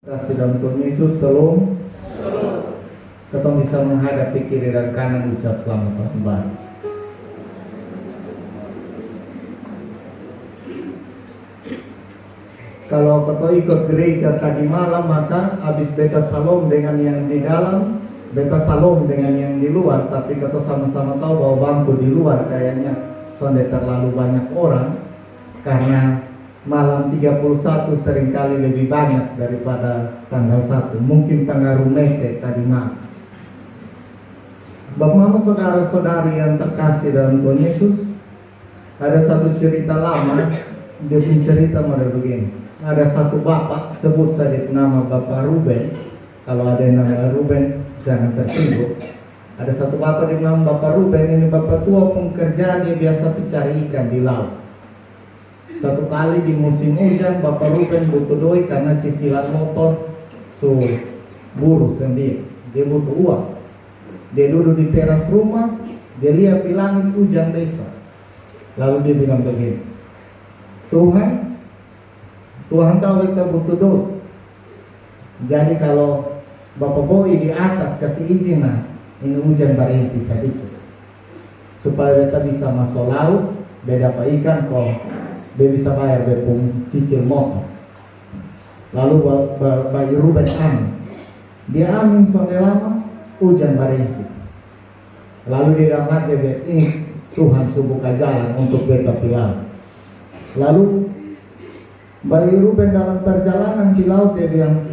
Kasih dalam Tuhan Yesus, shalom. Kita bisa menghadapi kiri dan kanan, ucap selamat tahun baru. Kalau kita ikut gereja tadi malam, maka habis beta salam dengan yang di dalam, beta salam dengan yang di luar. Tapi kita sama-sama tahu bahwa bangku di luar kayaknya sudah terlalu banyak orang, karena malam 31 seringkali lebih banyak daripada tanggal 1. Mungkin tanggal Rumete tadi malam. Bapak mama saudara-saudari yang terkasih dalam Tuhan Yesus, ada satu cerita lama. Dia punya cerita model begini. Ada satu bapak, sebut saja nama Bapak Ruben. Kalau ada yang nama Ruben, jangan tersinggung. Ada satu bapak di nama Bapak Ruben. Ini bapak tua pekerja, dia biasa mencari ikan di laut. Satu kali di musim hujan, Bapak Ruben butuh doi karena cicilan motor buru sendiri. Dia butuh uang. Dia duduk di teras rumah, dia lihat di langit hujan besar. Lalu dia bilang begini, Tuhan tahu kita butuh doi. Jadi kalau Bapak Boy di atas kasih izin, ini hujan berhenti sedikit, supaya kita bisa masuk laut, dia dapat ikan kok. Dia bisa bayar dia pun cicil motor. Lalu Bayi Ruben amin. Dia amin sonde lama, hujan berhenti. Lalu dia dapat dia ini Tuhan buka jalan untuk beta pilau. Lalu Bayi Ruben dalam perjalanan di laut dia bilang,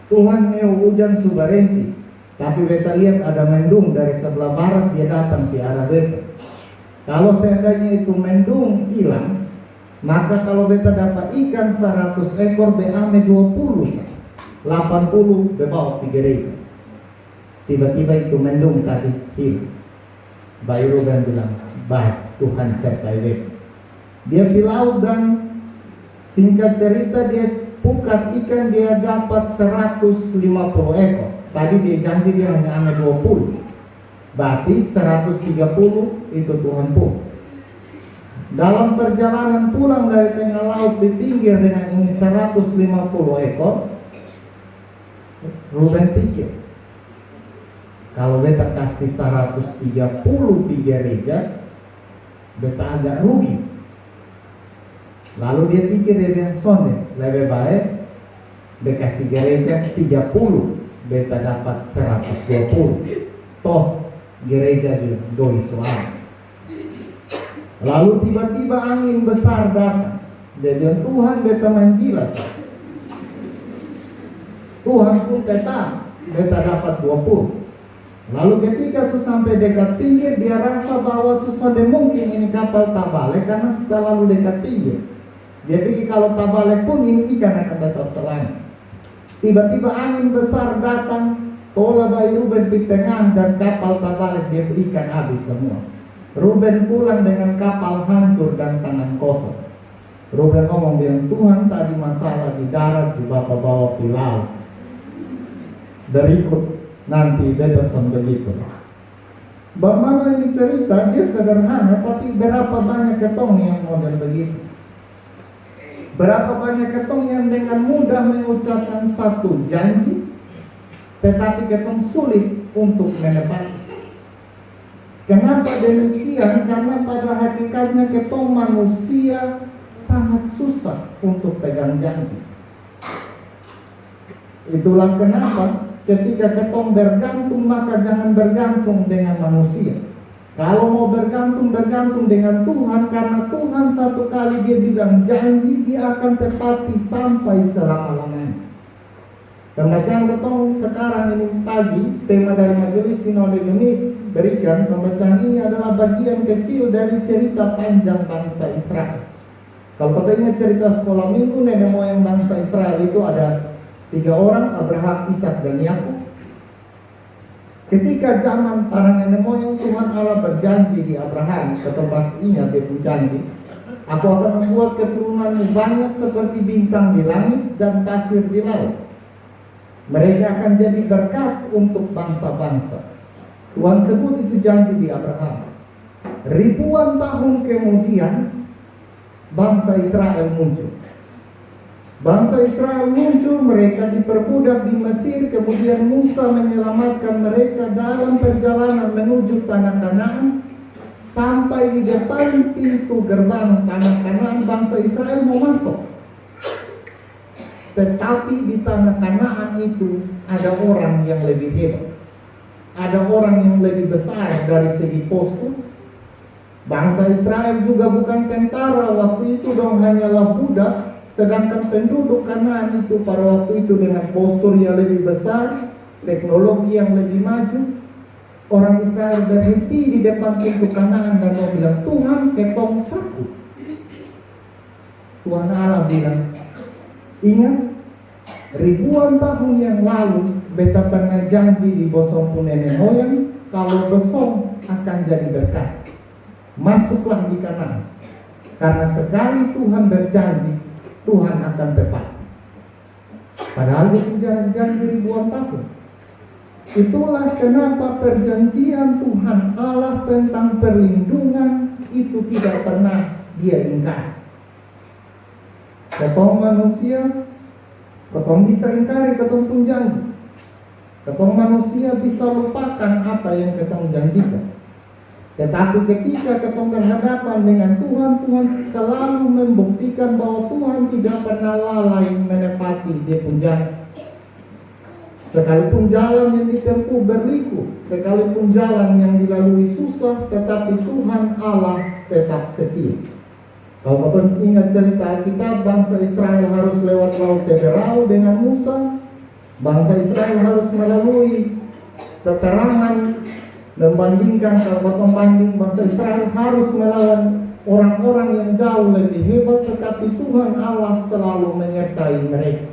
Tuhan hujan sudah berhenti, tapi beta lihat ada mendung dari sebelah barat, dia datang ke arah beta. Kalau seandainya itu mendung hilang, maka kalau beta dapat ikan 100 ekor, beame 20, 80 bebawa ke gereja. Tiba-tiba itu mendung tadi hilang. Bayi Ruben bilang, baik, Tuhan sertai beta. Dia di laut dan singkat cerita dia pukat ikan, dia dapat 150 ekor. Tadi dia janji dia hanya ame 20. Berarti 130 itu Tuhan pun. Dalam perjalanan pulang dari tengah laut di pinggir dengan ini 150 ekor, Ruben pikir, kalau beta kasih 130 di gereja, beta agak rugi. Lalu dia pikir, dia bilang, sonde, lebih baik beta kasih gereja 30, beta dapat 120. Toh gereja juga doi soal. Lalu tiba-tiba angin besar datang. Dia bilang, Tuhan beta main gila. Tuhan pun kata beta dapat 20. Lalu ketika sampai dekat pinggir, dia rasa bahwa sesuatu mungkin ini kapal tak balik karena sudah lalu dekat pinggir. Dia pikir kalau tak balik pun ini ikan akan tetap selamat. Tiba-tiba angin besar datang, tola Bayi Ruben di tengah dan kapal tak balik, dia ikan habis semua. Ruben pulang dengan kapal hancur dan tangan kosong. Ruben ngomong bilang, Tuhan tadi masalah di darat juga bawa di laut. Berikut nanti bedasan begitu. Bagaimana ini cerita, dia sederhana, tapi berapa banyak ketong yang model begitu. Berapa banyak ketong yang dengan mudah mengucapkan satu janji, tetapi ketong sulit untuk menepati. Kenapa demikian? Karena pada hakikatnya ketong manusia sangat susah untuk pegang janji. Itulah kenapa ketika ketong bergantung, maka jangan bergantung dengan manusia. Kalau mau bergantung dengan Tuhan, karena Tuhan satu kali dia bilang janji, dia akan tepati sampai selama-lamanya. Pembacaan ketong sekarang ini pagi, tema dari majelis sinode ini berikan, pembacaan ini adalah bagian kecil dari cerita panjang bangsa Israel. Kalau kita ingat cerita sekolah minggu, nenek moyang bangsa Israel itu ada 3 orang, Abraham, Ishak, dan Yakub. Ketika zaman para nenek moyang, Tuhan Allah berjanji di Abraham, kita pasti ingat dia berjanji, aku akan membuat keturunan banyak seperti bintang di langit dan pasir di laut. Mereka akan jadi berkat untuk bangsa-bangsa. Tuhan sebut itu janji di Abraham. Ribuan tahun kemudian bangsa Israel muncul. Bangsa Israel muncul, mereka diperbudak di Mesir, kemudian Musa menyelamatkan mereka dalam perjalanan menuju tanah Kanaan. Sampai di depan pintu gerbang tanah Kanaan, bangsa Israel mau masuk. Tetapi di tanah Kanaan itu ada orang yang lebih hebat, ada orang yang lebih besar dari segi postur. Bangsa Israel juga bukan tentara waktu itu dong, hanyalah budak. Sedangkan penduduk Kanaan itu pada waktu itu dengan postur yang lebih besar, teknologi yang lebih maju. Orang Israel berhenti di depan pintu Kanaan dan mau bilang, Tuhan ketong takut. Tuhan Allah bilang, ingat ribuan tahun yang lalu beta pernah janji di bosongku nenek moyang, kalau besok akan jadi berkat. Masuklah di Kanaan. Karena sekali Tuhan berjanji, Tuhan akan tepat. Padahal itu janji ribuan tahun. Itulah kenapa perjanjian Tuhan Allah tentang perlindungan itu tidak pernah dia ingkar. Ketong manusia, ketong bisa ingkari, ketong pun janji. Ketong manusia bisa lupakan apa yang ketong janjikan. Tetapi ketika ketong berhadapan dengan Tuhan, Tuhan selalu membuktikan bahwa Tuhan tidak pernah lalai menepati dia pun janji. Sekalipun jalan yang ditempuh berliku, sekalipun jalan yang dilalui susah, tetapi Tuhan Allah tetap setia. Kalau kau ingat cerita Alkitab, bangsa Israel harus lewat laut Teberau dengan Musa. Bangsa Israel harus melalui peperangan. Membandingkan, kalau potong banding, bangsa Israel harus melawan orang-orang yang jauh lebih hebat, tetapi Tuhan Allah selalu menyertai mereka.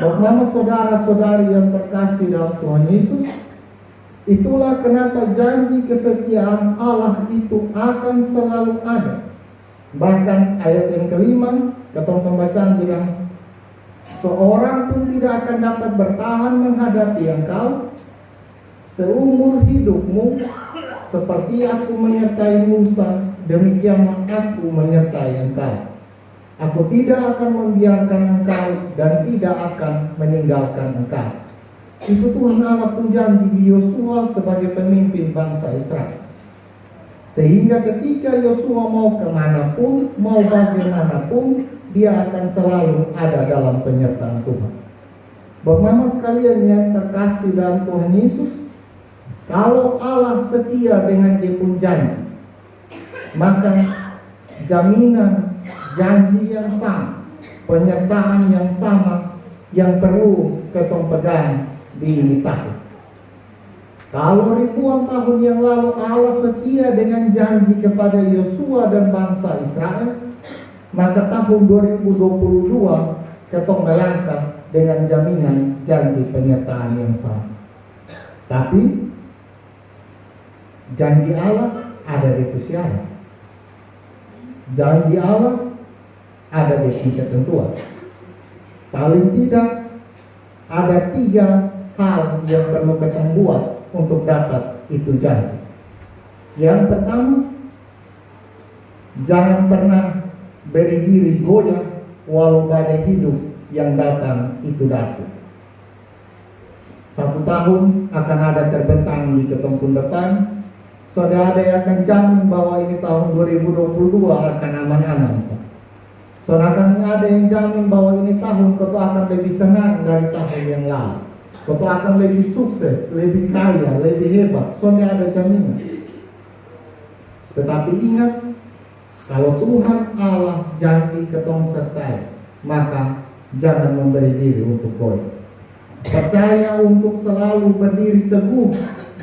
Bagaimana saudara-saudari yang terkasih dalam Tuhan Yesus, itulah kenapa janji kesetiaan Allah itu akan selalu ada. Bahkan ayat yang kelima, ketua pembacaan bilang, seorang pun tidak akan dapat bertahan menghadapi engkau seumur hidupmu. Seperti aku menyertai Musa, demikianlah aku menyertai engkau. Aku tidak akan membiarkan engkau dan tidak akan meninggalkan engkau. Itu Tuhan Allah pun janji di Yosua sebagai pemimpin bangsa Israel. Sehingga ketika Yosua mau kemanapun, mau bagaimanapun, dia akan selalu ada dalam penyertaan Tuhan. Bapak-bapak sekalian yang terkasih dalam Tuhan Yesus, kalau Allah setia dengan dia pun janji, maka jaminan janji yang sama, penyertaan yang sama yang perlu ketong pegang di ini tahun. Kalau ribuan tahun yang lalu Allah setia dengan janji kepada Yosua dan bangsa Israel, maka tahun 2022 ketong melangkah dengan jaminan janji penyertaan yang sama. Tapi janji Allah ada di syarat. Janji Allah ada di ketentuan. Paling tidak ada 3 hal yang perlu kita buat untuk dapat itu janji. Yang pertama, jangan pernah beri diri goyah walau badai hidup yang datang itu dahsyat. 1 tahun akan ada terbentang di ketempun depan. Saudara ada akan jamin bahwa ini tahun 2022 akan aman-aman. Saudara akan ada yang jamin bahwa ini tahun kau akan lebih senang dari tahun yang lalu. Kau akan lebih sukses, lebih kaya, lebih hebat. Saudara ada jaminan. Tetapi ingat, kalau Tuhan Allah janji ketong sertai, maka jangan memberi diri untuk goyah. Percaya untuk selalu berdiri teguh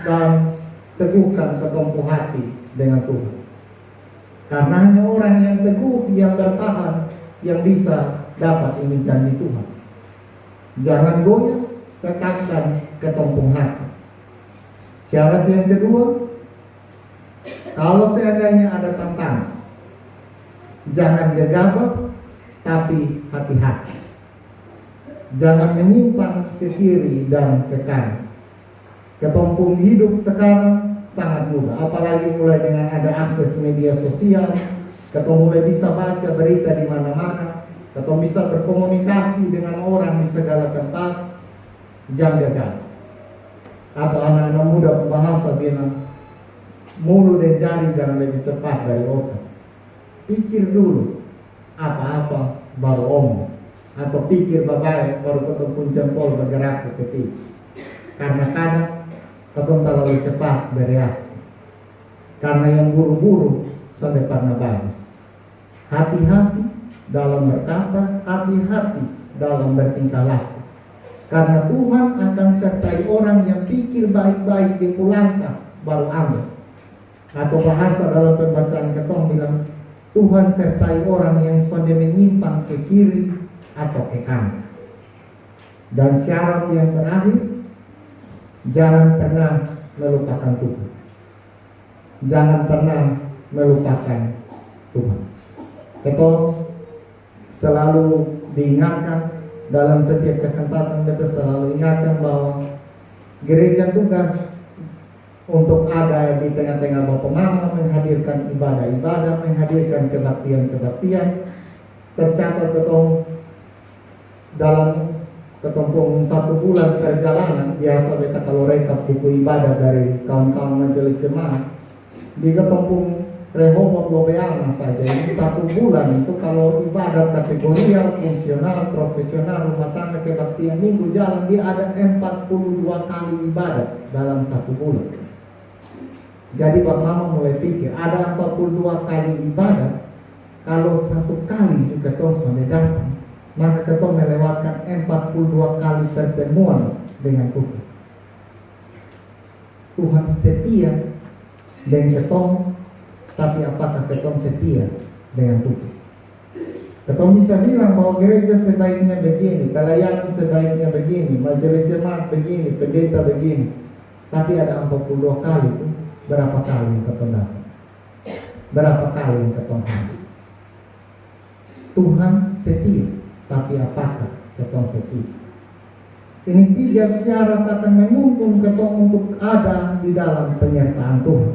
dan teguhkan ketumpu hati dengan Tuhan. Karena hanya orang yang teguh, yang bertahan, yang bisa dapat ini janji Tuhan. Jangan goyah, tetapkan ketumpu hati. Syarat yang kedua, kalau seandainya ada tantangan, jangan gegabah, tapi hati-hati. Jangan menyimpang ke kiri dan ke kanan. Ketumpung hidup sekarang sangat mudah, apalagi mulai dengan ada akses media sosial. Ketemu mulai bisa baca berita di mana-mana. Ketong bisa berkomunikasi dengan orang di segala tempat, jangan gagal. Atau anak-anak muda bahasa bilang, mulut dan jari jangan lebih cepat dari otak. Pikir dulu apa-apa baru omong, atau pikir baik baru ketong pun jempol bergerak ke ketik. Karena kadang ketong terlalu cepat bereaksi. Karena yang buru-buru sampai pernah bagus. Hati-hati dalam berkata, hati-hati dalam bertingkah laku. Karena Tuhan akan sertai orang yang pikir baik-baik di langkah baru ambil. Atau bahasa dalam pembacaan ketong bilang, Tuhan sertai orang yang sonde menyimpang ke kiri atau ke kanan. Dan syarat yang terakhir, jangan pernah melupakan Tuhan. Jangan pernah melupakan Tuhan. Ketong selalu diingatkan dalam setiap kesempatan, kita selalu ingatkan bahwa gereja tugas untuk ada di tengah-tengah Bapak Mama, menghadirkan ibadah-ibadah, menghadirkan kebaktian-kebaktian. Tercatat ketong dalam ketempung 1 bulan perjalanan, biasa beta kalau rekap buku ibadah dari kawan-kawan majelis jemaat, di ketempung Rehoboth Lobeana saja ini 1 bulan itu kalau ibadah kategorial, fungsional, profesional, rumah tangga, kebaktian, minggu jalan, dia ada 42 kali ibadah dalam 1 bulan. Jadi Pak Mama mulai pikir, ada 42 kali ibadah, kalau 1 kali juga tong sudah datang, maka ketong melewatkan 42 kali pertemuan dengan Tuhan. Tuhan setia dengan ketong, tapi apakah ketong setia dengan Tuhan? Ketong bisa bilang bahwa gereja sebaiknya begini, pelayanan sebaiknya begini, majelis jemaat begini, pendeta begini, tapi ada 42 kali itu, berapa kali yang ketong datang? Berapa kali yang ketong hadir? Tuhan setia, tapi apakah ketong setia? Ini 3 syarat akan menuntun ketong untuk ada di dalam penyertaan Tuhan.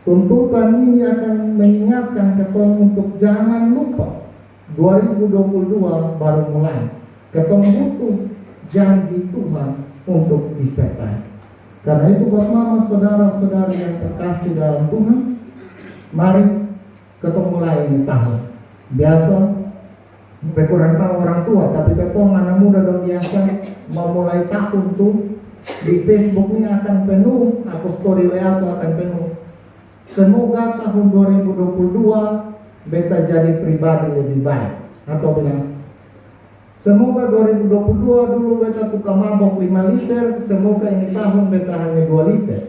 Tuntutan ini akan mengingatkan ketong untuk jangan lupa 2022 baru mulai. Ketong butuh janji Tuhan untuk disertai. Karena itu buat mama, saudara-saudari yang terkasih dalam Tuhan, mari ketong mulai ini tahun. Biasa kurang tahu orang tua, tapi ketong anak muda dong biasa mau mulai tahun tuh di Facebook ini akan penuh, aku story WA tuh akan penuh. Semoga tahun 2022 beta jadi pribadi lebih baik. Atau bilang, semoga 2022 dulu beta tukang mabok 5 liter, semoga ini tahun beta hanya 2 liter.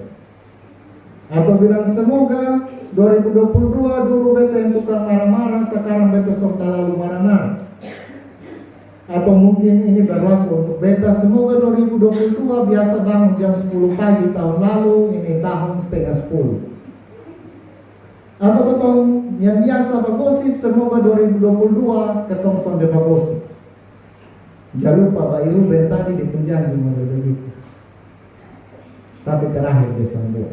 Atau bilang, semoga 2022 dulu beta yang tukang marah-marah, sekarang beta sok lalu marah-marah. Atau mungkin ini berlaku untuk beta, semoga 2022 biasa bangun jam 10 pagi tahun lalu, ini tahun setengah 10. Atau ketong yang biasa bergosip, semoga 2022 ketong sonde bergosip. Jangan lupa Pak Iruben tadi di penjanji model begitu. Tapi terakhir dia sembuh.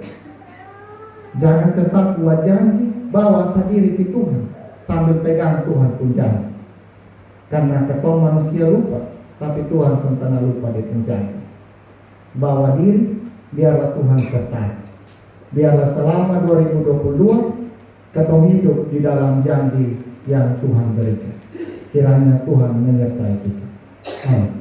Jangan cepat buat janji, bawa sendiri ke Tuhan sambil pegang Tuhan pun janji. Karena ketong manusia lupa, tapi Tuhan sempurna lupa di penjanji. Bawa diri, biarlah Tuhan sertai. Biarlah selama 2022 ketong hidup di dalam janji yang Tuhan berikan. Kiranya Tuhan menyertai kita. Amin.